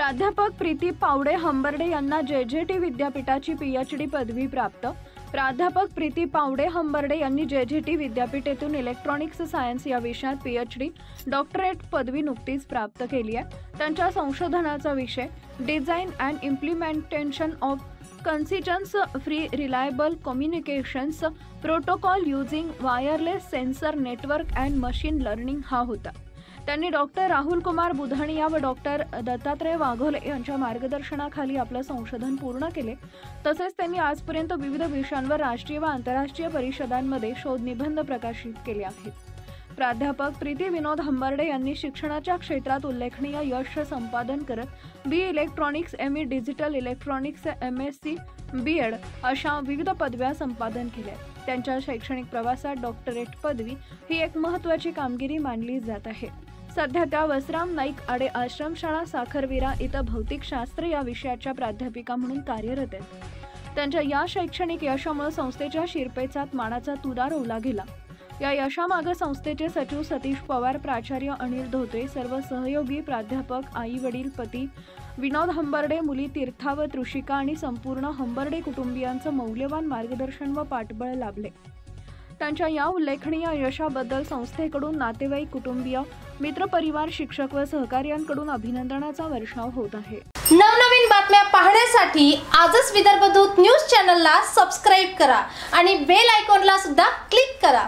प्राध्यापक प्रीती पावडे हंबर्डे यांना जेजेटी विद्यापीठाची पीएचडी पदवी प्राप्त। प्राध्यापक प्रीती पावडे हंबर्डे यांनी जेजेटी विद्यापीठातून इलेक्ट्रॉनिक्स सायन्स या विषयात पीएचडी डॉक्टरेट पदवी नुकतीच प्राप्त केली आहे। त्यांच्या संशोधनाचा विषय design and implementation of consistence free reliable communications protocol using wireless sensor network and machine learning हा होता। त्यांनी डॉक्टर राहुल कुमार बुधाणिया व डॉक्टर दत्तात्रय वाघोले यांच्या मार्गदर्शनाखाली आपलं संशोधन पूर्ण केले। तसेच त्यांनी आजपर्यंत विविध विषयांवर राष्ट्रीय व आंतरराष्ट्रीय परिषदांमध्ये शोध निबंध प्रकाशित केले आहेत। प्राध्यापक प्रीती विनोद हंबर्डे यांनी शिक्षणाच्या क्षेत्रात उल्लेखनीय यश संपादन करत B electronics, ME digital electronics, MSc, BEd अशा विविध पदव्या संपादन केल्या। त्यांच्या शैक्षणिक प्रवासात डॉक्टरेट पदवी ही एक महत्त्वाची कामगिरी मानली जात आहे। सध्या त्या वसराम नाईक आडे आश्रमशाळा साखरविरा इथं भौतिकशास्त्र या विषयाच्या प्राध्यापिका म्हणून कार्यरत आहेत। त्यांच्या या शैक्षणिक यशामुळे संस्थेच्या शिरपेचात मानाचा तुरा रोवला गेला। या यशामागे संस्थेचे सचिव सतीश पवार, प्राचार्य अनिल धोत्रे, सर्व सहयोगी प्राध्यापक, आई वडील, पती विनोद हंबर्डे, मुली तीर्था व तृषिका आणि संपूर्ण हंबर्डे कुटुंबियांचं मौल्यवान मार्गदर्शन व पाठबळ लाभले। त्यांच्या या उल्लेखनीय यशाबद्दल संस्थेकडून नातेवाईक, कुटुंबीय, मित्रपरिवार, शिक्षक व सहकार्यांकडून अभिनंदनाचा वर्षाव होत आहे। नवनवीन बातम्या पाहण्यासाठी आजच विदर्भ दूत न्यूज चॅनलला सबस्क्राइब करा आणि बेल आयकॉनला सुद्धा क्लिक करा।